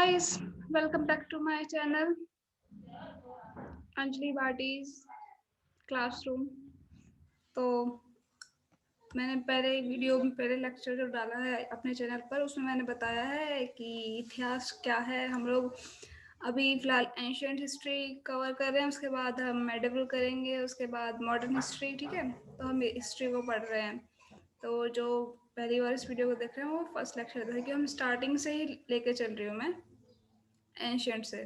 guys, welcome back to my channel Anjali Bhati's classroom. तो मैंने पहले लेक्चर जो डाला है अपने चैनल पर उसमें मैंने बताया है कि इतिहास क्या है। हम लोग अभी फिलहाल एंशिएंट हिस्ट्री कवर कर रहे हैं, उसके बाद हम मेडिवल करेंगे, उसके बाद मॉडर्न हिस्ट्री। ठीक है, तो हम हिस्ट्री को पढ़ रहे हैं। तो जो पहली बार इस वीडियो को देख रहे हैं वो फर्स्ट लेक्चर था कि हम स्टार्टिंग से ही लेके चल रही हूँ मैं एंशिएंट से।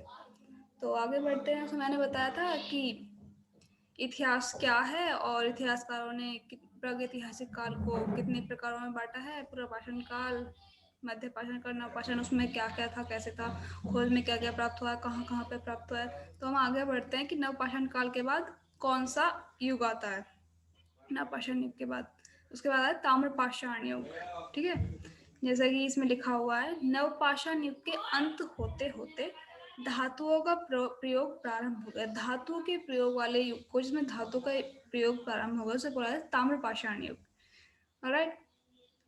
तो आगे बढ़ते हैं। तो मैंने बताया था कि इतिहास क्या है और इतिहासकारों ने प्रागैतिहासिक काल को कितने प्रकारों में बांटा है। पुरापाषाण काल, मध्य पाषाण काल, नवपाषाण, उसमें क्या क्या था, कैसे था, खोज में क्या क्या प्राप्त हुआ है, कहाँ कहाँ पे प्राप्त हुआ है। तो हम आगे बढ़ते हैं कि नवपाषाण काल के बाद कौन सा युग आता है। नवपाषाण युग के बाद उसके बाद है ताम्रपाषाण युग। ठीक है, जैसा कि इसमें लिखा हुआ है, नवपाषाण युग के अंत होते होते धातुओं का प्रयोग प्रारंभ हो गया। धातुओं के प्रयोग वाले युग को, जिसमें धातु का प्रयोग प्रारंभ होगा, उसे बोला है ताम्रपाषाण युग। ऑलराइट,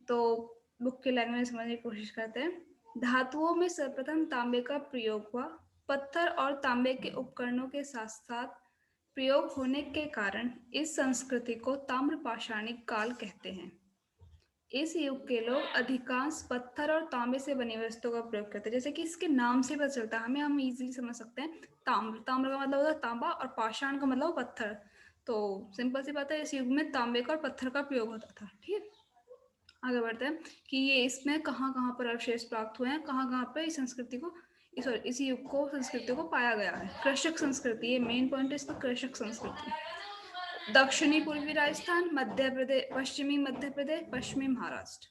तो बुक की लैंग्वेज समझने की कोशिश करते हैं। धातुओं में सर्वप्रथम तांबे का प्रयोग हुआ। पत्थर और तांबे के उपकरणों के साथ साथ प्रयोग होने के कारण इस संस्कृति को ताम्रपाषाणिक काल कहते हैं। इस युग के लोग अधिकांश पत्थर और तांबे से बनी वस्तुओं का प्रयोग करते हैं। जैसे कि इसके नाम से पता चलता है, हम इजीली समझ सकते हैं। ताम्र का मतलब होता है तांबा और पाषाण का मतलब पत्थर। तो सिंपल सी बात है, इस युग में तांबे का और पत्थर का प्रयोग होता था। ठीक है, आगे बढ़ते हैं कि ये इसमें कहाँ कहाँ पर अवशेष प्राप्त हुए हैं, कहाँ कहाँ पर इस संस्कृति को इस युग को संस्कृति को पाया गया है। कृषक संस्कृति, ये मेन पॉइंट है इसका, कृषक संस्कृति। दक्षिणी पूर्वी राजस्थान, मध्य प्रदेश, पश्चिमी मध्य प्रदेश, पश्चिमी महाराष्ट्र।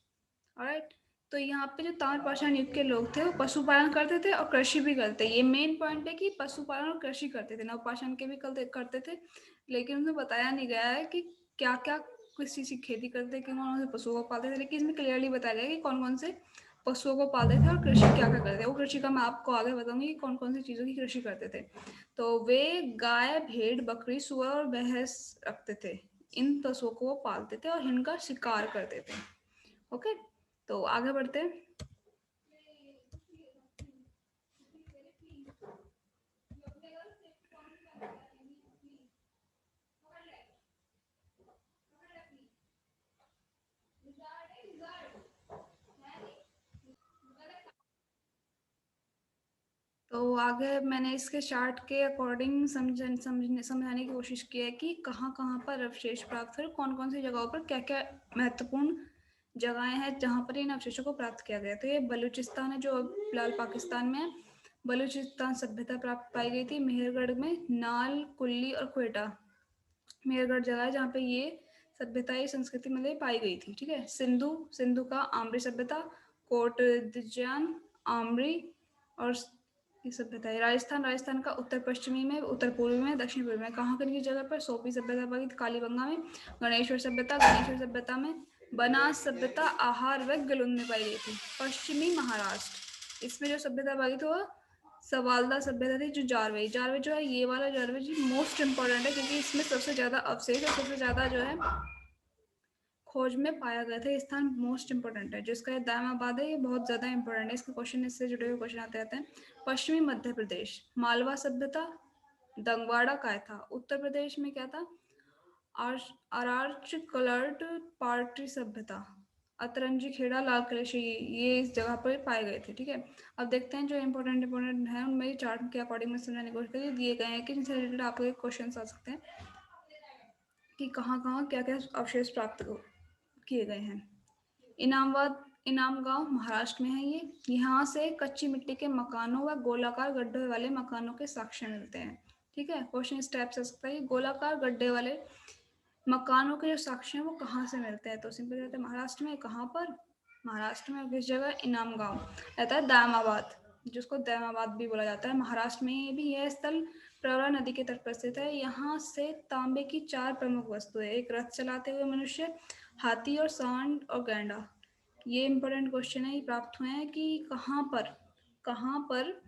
ऑलराइट, तो यहाँ पे जो ताम्रपाषाण युग के लोग थे वो पशुपालन करते थे और कृषि भी करते। ये मेन पॉइंट है कि पशुपालन और कृषि करते थे। नवपाषाण के भी करते थे, लेकिन उन्हें बताया नहीं गया है कि क्या क्या किस चीज़ की खेती करते थे, कौन से पशुओं को पालते थे। लेकिन इसमें क्लियरली बताया गया कि कौन कौन से पशुओं को पालते थे और कृषि क्या क्या करते थे। वो कृषि का मैं आपको आगे बताऊंगी कि कौन कौन सी चीज़ों की कृषि करते थे। तो वे गाय, भेड़, बकरी, सुअर और भैंस रखते थे। इन पशुओं को वो पालते थे और इनका शिकार करते थे। ओके, तो आगे बढ़ते हैं। तो आगे मैंने इसके चार्ट के अकॉर्डिंग समझाने की कोशिश की है कि कहाँ कहाँ पर अवशेष प्राप्त हुए, कौन कौन सी जगहों पर क्या क्या महत्वपूर्ण जगहें हैं जहाँ पर इन अवशेषों को प्राप्त किया गया। तो ये बलूचिस्तान है जो फिलहाल पाकिस्तान में है। बलूचिस्तान सभ्यता प्राप्त पाई गई थी मेहरगढ़ में, नाल, कुल्ली और क्वेटा। मेहरगढ़ जगह है जहाँ पे ये सभ्यता, ये संस्कृति मतलब पाई गई थी। ठीक है, सिंधु का आम्री सभ्यता, कोट दिजान, आम्री और ये सभ्यता है। राजस्थान का उत्तर पश्चिमी में, उत्तर पूर्वी में, दक्षिण पूर्वी में। कहाँ की जगह पर सोपी सभ्यता पाई थी कालीबंगा में। गणेश्वर सभ्यता में। बनास सभ्यता आहार व गलुन में पाई गई थी। पश्चिमी महाराष्ट्र, इसमें जो सभ्यता पाई थी वो सवालदा सभ्यता थी, जो जारवे जो है, ये वाला जारवे जी मोस्ट इंपॉर्टेंट है क्योंकि इसमें सबसे ज्यादा अवशेष और सबसे ज्यादा जो है खोज में पाया गया था। स्थान मोस्ट इंपॉर्टेंट है। जिसका दामाबाद है, ये बहुत ज्यादा इंपॉर्टेंट है। इसके क्वेश्चन इससे जुड़े हुए क्वेश्चन आते रहते हैं। पश्चिमी मध्य प्रदेश, मालवा सभ्यता, दंगवाड़ा का था। उत्तर प्रदेश में क्या था, आर्च कलर्ड पार्टी सभ्यता, अतरंजी खेड़ा, लाल किले, ये इस जगह पर पाए गए थे। ठीक है, अब देखते हैं जो इंपॉर्टेंट है उनमें चार्ट के अकॉर्डिंग में समझाने की कोशिश करिए। दिए गए हैं कि जिनसे रिलेटेड आपको क्वेश्चन आ सकते हैं कि कहाँ कहाँ क्या क्या अवशेष प्राप्त किए गए हैं। इनाम गांव महाराष्ट्र में है ये। यहाँ से कच्ची मिट्टी के मकानों व गोलाकार गड्ढे वाले मकानों के साक्ष्य मिलते हैं। ठीक है, क्वेश्चन इस टाइप से सकता है, गोलाकार गड्ढे वाले मकानों के जो साक्ष्य हैं वो कहाँ से मिलते हैं। तो सिंपल रहता है महाराष्ट्र में। कहाँ पर, महाराष्ट्र में किस जगह, इनाम गांव रहता है, दामाबाद, जिसको दामाबाद भी बोला जाता है। महाराष्ट्र में भी यह स्थल प्रवरा नदी के तट पर स्थित है। यहाँ से तांबे की 4 प्रमुख वस्तुएं, एक रथ चलाते हुए मनुष्य, हाथी और सांड और गैंडा। ये इंपॉर्टेंट क्वेश्चन है, ये प्राप्त हुए हैं कि कहाँ पर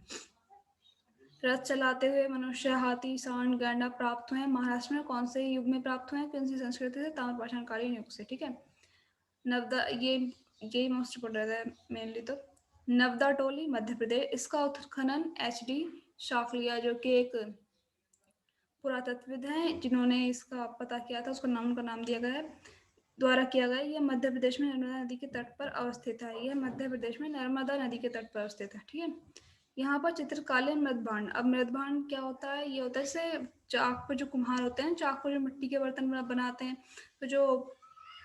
रथ चलाते हुए मनुष्य, हाथी, सांड, गैंडा प्राप्त हुए हैं। महाराष्ट्र में कौन से युग में प्राप्त हुए हैं, कौन सी संस्कृति से, ताम्रपाषाण कालीन युग से। ठीक है, नवदा ये मोस्ट इम्पोर्टेंट है मेनली। तो नवदा टोली मध्य प्रदेश, इसका उत्खनन HD शाक्लिया जो कि एक पुरातत्वविद हैं जिन्होंने इसका पता किया था, उसका नाम, उनका नाम दिया गया है, द्वारा किया गया। यह मध्य प्रदेश में नर्मदा नदी के तट पर अवस्थित है। यह मध्य प्रदेश में नर्मदा नदी के तट पर अवस्थित है। ठीक है। यहाँ पर चित्रकालीन मृदभांड। अब मृदभांड क्या होता है? ये होता है जैसे चाक पर जो कुम्हार होते हैं, चाक पर जो मिट्टी के बर्तन बनाते हैं, तो जो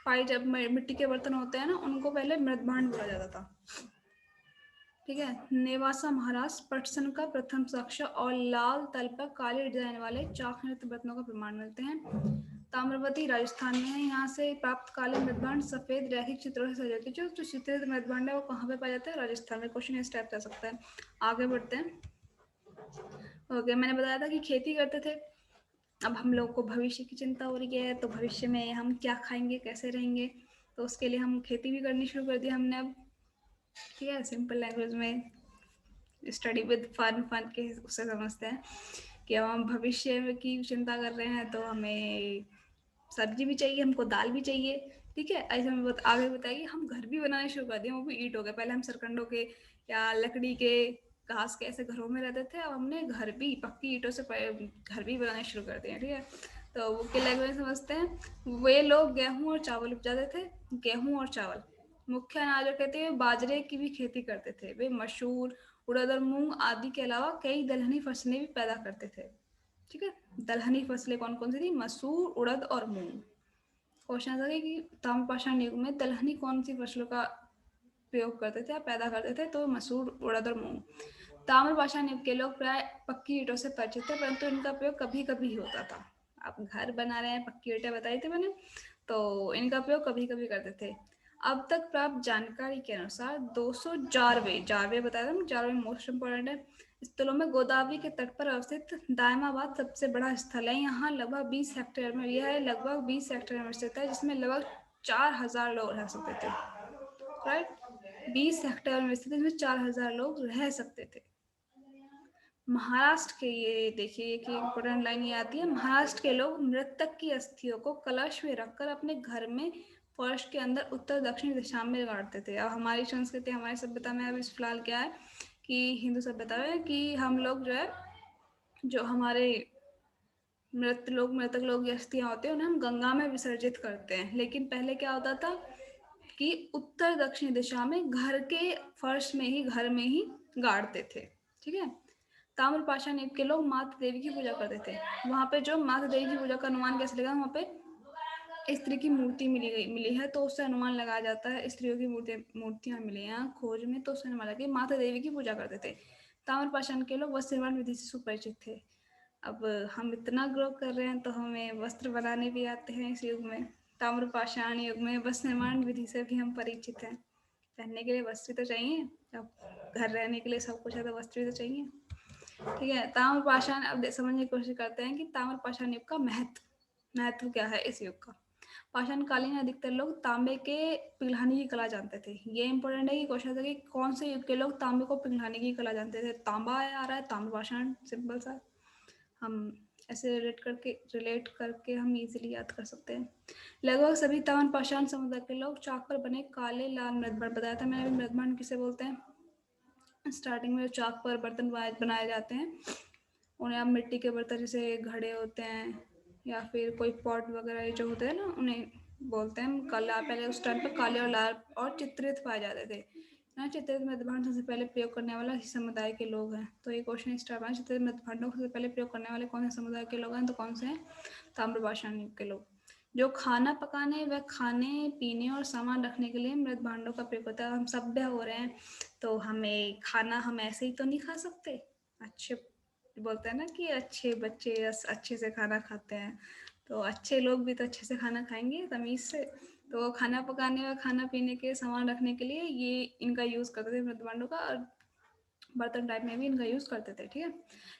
पाई जब मिट्टी के बर्तन होते हैं ना, उनको पहले मृदभांड बोला जाता था। ठीक है। नेवासा महाराष्ट्र, पटसन का प्रथम साक्ष्य और लाल तल पर काले डिजाइन वाले चाक नृत्य बर्तनों का प्रमाण मिलते हैं। ताम्रवती राजस्थान में है। यहाँ से प्राप्त काले मृदभांड सफेद रैखिक चित्रों से सजे होते हैं। जो चित्रित मृदभांड है वो कहाँ पे पाया जाता है? राजस्थान में। क्वेश्चन इस टाइप कर सकता है। आगे बढ़ते हैं। ओके, मैंने बताया था कि खेती करते थे। अब हम लोग को भविष्य की चिंता हो रही है, तो भविष्य में हम क्या खाएंगे, कैसे रहेंगे, तो उसके लिए हम खेती भी करनी शुरू कर दी हमने अब। ठीक है। सिंपल लैंग्वेज में स्टडी विद फन के उससे समझते हैं कि अब हम भविष्य की चिंता कर रहे हैं, तो हमें सब्जी भी चाहिए, हमको दाल भी चाहिए। ठीक है। ऐसे में आगे बताइए, हम घर भी बनाने शुरू कर दिए, वो भी ईंटों के। पहले हम सरकंडों के या लकड़ी के, घास के ऐसे घरों में रहते थे। अब हमने घर भी पक्की ईंटों से घर भी बनाने शुरू कर दिए। ठीक है। तो वो के लैंग्वेज समझते हैं। वे लोग गेहूँ और चावल उपजाते थे। गेहूँ और चावल मुख्य अनाज कहते हैं। बाजरे की भी खेती करते थे। वे मसूर, उड़द और मूंग आदि के अलावा कई दलहनी फसलें भी पैदा करते थे। ठीक है। दलहनी फसलें कौन कौन सी थी? मसूर, उड़द और मूंग। क्वेश्चन था कि ताम्रपाषाण युग में दलहनी कौन सी फसलों का प्रयोग करते थे या पैदा करते थे? तो मसूर, उड़द और मूंग। ताम्रपाषाण युग के लोग प्राय पक्की ईंटों से परिचित थे, परंतु इनका प्रयोग कभी कभी ही होता था। आप घर बना रहे हैं, पक्की ईंटें बताई थी मैंने, तो इनका प्रयोग कभी कभी करते थे। अब तक प्राप्त जानकारी के अनुसार 200 जारवे बताया था ना, जारवे मोस्ट इम्पोर्टेंट है। स्थलों में गोदावरी के तट पर अवस्थित दायमाबाद सबसे बड़ा स्थल है। यहाँ लगभग 20 हेक्टेयर में, यह है लगभग 20 हेक्टेयर में स्थित है, जिसमें लगभग 4000 लोग रह सकते थे। राइट। 20 हेक्टेयर में स्थित है, जिसमें 4000 लोग रह सकते थे। महाराष्ट्र के, ये देखिए कि इंपॉर्टेंट लाइन ये आती है। महाराष्ट्र के लोग मृतक की अस्थियों को कलश में रखकर अपने घर में फर्श के अंदर उत्तर दक्षिण दिशा में गाड़ते थे। अब हमारी संस्कृति, हमारी सभ्यता में अब इस फिलहाल क्या है कि हिंदू सभ्यता में कि हम लोग जो है, जो हमारे मृतक लोग की अस्थियां होती है, उन्हें हम गंगा में विसर्जित करते हैं। लेकिन पहले क्या होता था कि उत्तर दक्षिण दिशा में घर के फर्श में ही, घर में ही गाड़ते थे। ठीक है। ताम्रपाषाण युग के लोग माता देवी की पूजा करते थे। वहां पे जो माता देवी की पूजा का अनुमान कैसे लगा? वहां पे स्त्री की मूर्ति मिली है, तो उससे अनुमान लगाया जाता है। स्त्रियों की मूर्तियां मिली हैं खोज में, तो उससे अनुमान लगा माता देवी की पूजा करते थे। ताम्रपाषाण के लोग वस्त्र निर्माण विधि से सुपरिचित थे। अब हम इतना ग्रो कर रहे हैं, तो हमें वस्त्र बनाने भी आते हैं इस युग में। ताम्रपाषाण युग में वस्त्र निर्माण विधि से भी हम परिचित हैं। पहनने के लिए वस्त्र तो चाहिए, अब घर रहने के लिए सब कुछ है, तो वस्त्र भी तो चाहिए। ठीक है। ताम्रपाषाण, अब समझने की कोशिश करते हैं कि ताम्रपाषाण युग का महत्व क्या है इस युग का। पाषाण कालीन अधिकतर लोग तांबे के पिघलाने की कला जानते थे। ये इंपॉर्टेंट है कि क्वेश्चन था कि कौन से युग के लोग तांबे को पिघलाने की कला जानते थे। तांबा आ रहा है, ताम्रपाषाण, सिंपल सा हम ऐसे रिलेट करके हम इजीली याद कर सकते हैं। लगभग सभी ताम्रपाषाण समुदाय के लोग चाक पर बने काले लाल मृदभांड, बताया था मैंने मृदभांड किसे बोलते हैं। स्टार्टिंग में चाक पर बर्तन बनाए जाते हैं, उन्हें आप मिट्टी के बर्तन जैसे घड़े होते हैं या फिर कोई पॉट वगैरह जो होते हैं ना, उन्हें बोलते हैं काला। पहले उस टाइम पर काले और लाल और चित्रित पाए जाते थे। यहाँ चित्रित मृदभांड सबसे पहले प्रयोग करने वाला इस समुदाय के लोग हैं। तो ये क्वेश्चन इस टाइप है, चित्रित मृदभांडों को सबसे पहले प्रयोग करने वाले कौन से समुदाय के लोग हैं? तो कौन से हैं? ताम्रपाषाण युग के लोग। जो खाना पकाने व खाने पीने और सामान रखने के लिए मृत भांडों का प्रयोग होता है। हम सभ्य हो रहे हैं, तो हमें खाना हम ऐसे ही तो नहीं खा सकते। अच्छे बोलते हैं ना कि अच्छे बच्चे अच्छे से खाना खाते हैं, तो अच्छे लोग भी तो अच्छे से खाना खाएंगे तमीज़ से। तो खाना पकाने व खाना पीने के सामान रखने के लिए ये इनका यूज़ करते थे मृत भांडों का, और बर्तन टाइप में भी इनका यूज़ करते थे। ठीक है।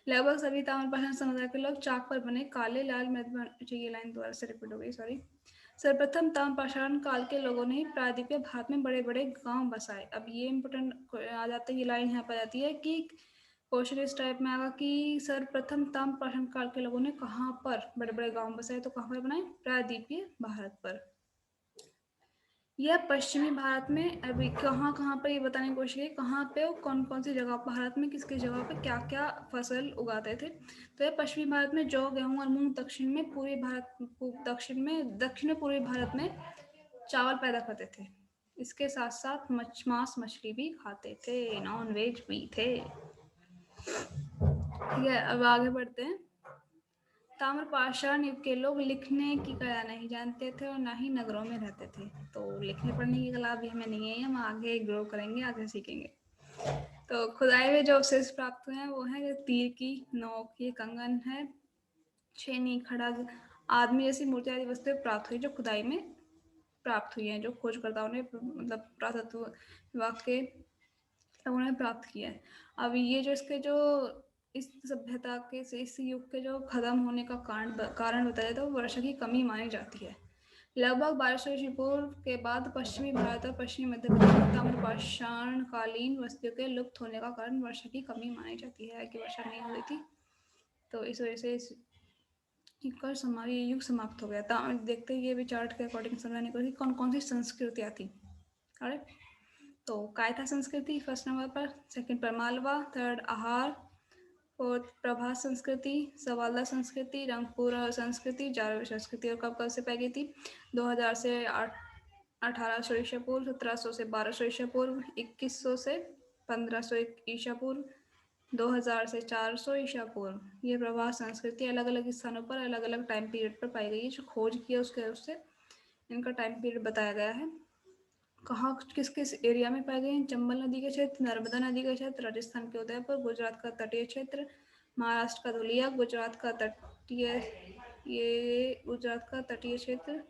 लगभग सभी ताम्रपाषाण समुदाय के लोग चाक पर बने काले लाल मृत, ये लाइन दोबारा से रिपीट हो गई, सॉरी। सर्वप्रथम ताम्रपाषाण काल के लोगों ने प्रायद्वीपीय भारत में बड़े बड़े गांव बसाए। अब ये इंपोर्टेंट आ जाता है, ये लाइन यहाँ पर आती है कि क्वेश्चन इस टाइप में आगा कि सर्वप्रथम ताम्रपाषाण काल के लोगों ने कहाँ पर बड़े बड़े गांव बसाए? तो कहाँ पर बनाए? प्रायद्वीपीय भारत पर। यह पश्चिमी भारत में अभी कहाँ कहाँ पर ये बताने की कोशिश की कहाँ पे और कौन कौन सी जगह भारत में किस किस जगह पे क्या क्या फसल उगाते थे। तो ये पश्चिमी भारत में जौ गेहूँ और मूंग, दक्षिण में पूर्वी भारत दक्षिण में पूर्वी भारत में चावल पैदा करते थे। इसके साथ साथ मांस मछली भी खाते थे, नॉन वेज भी थे। ठीक है, अब आगे बढ़ते हैं। ताम्रपाषाण युग के लोग लिखने की कला नहीं जानते थे और ना ही नगरों में रहते थे, तो लिखने पढ़ने की कला भी हमें नहीं है, हम आगे ग्रो करेंगे, आगे सीखेंगे। तो खुदाई में जो अवशेष प्राप्त हुए हैं वो है तीर की नोक, ये कंगन है, छेनी, खड़ग, आदमी जैसी मूर्ति आदि वस्तुएं प्राप्त हुई जो खुदाई में प्राप्त हुई हैं, जो खोजकर्ताओं ने मतलब पुरातत्व विभाग के लोगों ने प्राप्त किया है। अब ये जो इसके जो इस सभ्यता के इस युग के जो खत्म होने का कारण बताया जाता है वो वर्षा की कमी मानी जाती है। लगभग 1200 ईस्वी पूर्व के बाद पश्चिमी भारत और पश्चिमी मध्य प्रदेश में ताम्रपाषाण कालीन वस्तुओं के लुप्त होने का कारण वर्षा की कमी मानी जाती है कि वर्षा नहीं हो रही थी, तो इस वजह से इस हमारी युग समाप्त हो गया था। देखते ही ये भी चार्ट के अकॉर्डिंग समझाने को कौन कौन सी संस्कृतियाँ थी। अरे तो कायथा संस्कृति फर्स्ट नंबर पर, सेकंड पर मालवा, थर्ड आहार, फोर्थ प्रभास संस्कृति, सवाला संस्कृति, रंगपुर संस्कृति, जारवी संस्कृति। और कब कब से पाई गई थी? 2000 से 1800 ईसा पूर्व, 1700 से 1200 ईसा पूर्व, 2100 से 1500 ईसा पूर्व, 2000 से 400 ईसा पूर्व। ये प्रभास संस्कृति अलग अलग स्थानों पर अलग अलग टाइम पीरियड पर पाई गई है। जो खोज किया उससे इनका टाइम पीरियड बताया गया है। कहाँ किस किस एरिया में पाए गए हैं? चंबल नदी के क्षेत्र, नर्मदा नदी का क्षेत्र, राजस्थान के उदयपुर, गुजरात का तटीय क्षेत्र, महाराष्ट्र का धुलिया, गुजरात का तटीय क्षेत्र,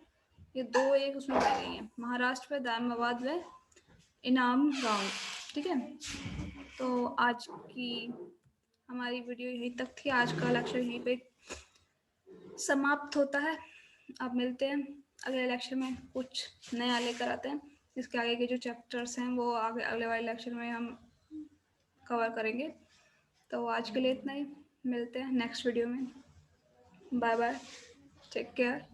ये दो एक उसमें पाई गई हैं। महाराष्ट्र में दायमाबाद व इनाम गांव। ठीक है, तो आज की हमारी वीडियो यहीं तक थी। आज का लेक्चर यहीं पे समाप्त होता है। अब मिलते हैं अगले लेक्चर में, कुछ नया लेकर आते हैं। इसके आगे के जो चैप्टर्स हैं वो आगे अगले वाले लेक्चर में हम कवर करेंगे। तो आज के लिए इतना ही, मिलते हैं नेक्स्ट वीडियो में। Bye bye, take care.